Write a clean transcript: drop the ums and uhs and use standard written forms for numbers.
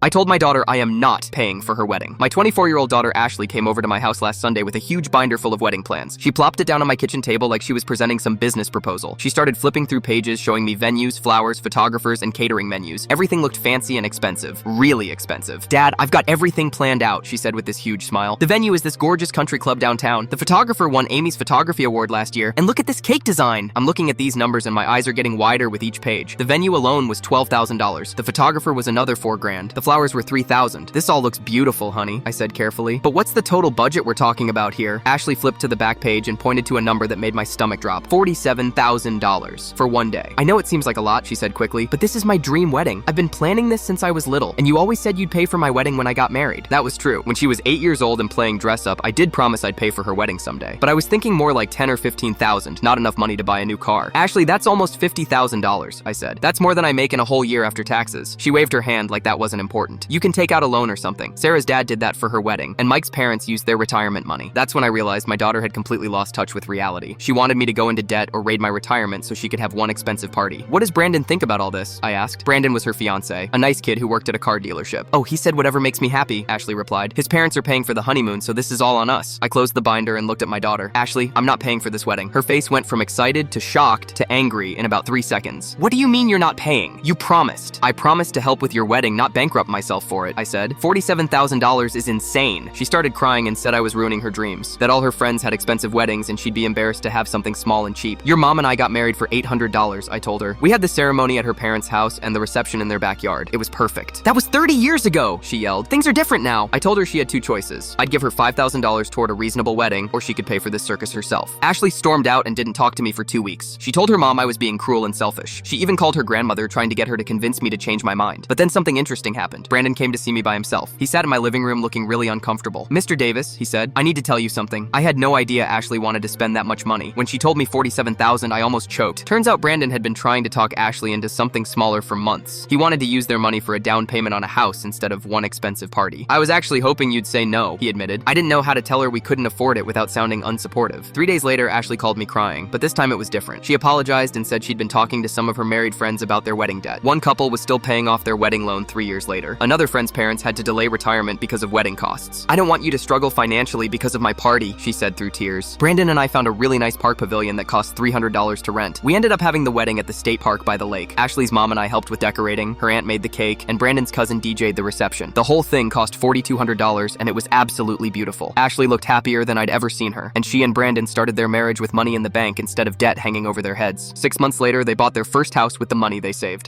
I told my daughter I am not paying for her wedding. My 24-year-old daughter Ashley came over to my house last Sunday with a huge binder full of wedding plans. She plopped it down on my kitchen table like she was presenting some business proposal. She started flipping through pages showing me venues, flowers, photographers, and catering menus. Everything looked fancy and expensive. Really expensive. Dad, I've got everything planned out, she said with this huge smile. The venue is this gorgeous country club downtown. The photographer won Amy's Photography Award last year. And look at this cake design. I'm looking at these numbers and my eyes are getting wider with each page. The venue alone was $12,000. The photographer was another $4,000. The flowers were $3,000. This all looks beautiful, honey, I said carefully. But what's the total budget we're talking about here? Ashley flipped to the back page and pointed to a number that made my stomach drop. $47,000 for one day. I know it seems like a lot, she said quickly, but this is my dream wedding. I've been planning this since I was little, and you always said you'd pay for my wedding when I got married. That was true. When she was 8 years old and playing dress up, I did promise I'd pay for her wedding someday. But I was thinking more like 10 or 15,000, not enough money to buy a new car. Ashley, that's almost $50,000, I said. That's more than I make in a whole year after taxes. She waved her hand like that wasn't important. You can take out a loan or something. Sarah's dad did that for her wedding, and Mike's parents used their retirement money. That's when I realized my daughter had completely lost touch with reality. She wanted me to go into debt or raid my retirement so she could have one expensive party. What does Brandon think about all this? I asked. Brandon was her fiance, a nice kid who worked at a car dealership. Oh, he said whatever makes me happy, Ashley replied. His parents are paying for the honeymoon, so this is all on us. I closed the binder and looked at my daughter. Ashley, I'm not paying for this wedding. Her face went from excited to shocked to angry in about 3 seconds. What do you mean you're not paying? You promised. I promised to help with your wedding, not bankrupt myself for it, I said. $47,000 is insane. She started crying and said I was ruining her dreams, that all her friends had expensive weddings and she'd be embarrassed to have something small and cheap. Your mom and I got married for $800, I told her. We had the ceremony at her parents' house and the reception in their backyard. It was perfect. That was 30 years ago, she yelled. Things are different now. I told her she had 2 choices. I'd give her $5,000 toward a reasonable wedding, or she could pay for this circus herself. Ashley stormed out and didn't talk to me for 2 weeks. She told her mom I was being cruel and selfish. She even called her grandmother, trying to get her to convince me to change my mind. But then something interesting happened. Brandon came to see me by himself. He sat in my living room looking really uncomfortable. Mr. Davis, he said, I need to tell you something. I had no idea Ashley wanted to spend that much money. When she told me $47,000, I almost choked. Turns out Brandon had been trying to talk Ashley into something smaller for months. He wanted to use their money for a down payment on a house instead of one expensive party. I was actually hoping you'd say no, he admitted. I didn't know how to tell her we couldn't afford it without sounding unsupportive. 3 days later, Ashley called me crying, but this time it was different. She apologized and said she'd been talking to some of her married friends about their wedding debt. One couple was still paying off their wedding loan 3 years later. Another friend's parents had to delay retirement because of wedding costs. I don't want you to struggle financially because of my party, she said through tears. Brandon and I found a really nice park pavilion that cost $300 to rent. We ended up having the wedding at the state park by the lake. Ashley's mom and I helped with decorating, her aunt made the cake, and Brandon's cousin DJ'd the reception. The whole thing cost $4,200 and it was absolutely beautiful. Ashley looked happier than I'd ever seen her, and she and Brandon started their marriage with money in the bank instead of debt hanging over their heads. 6 months later, they bought their first house with the money they saved.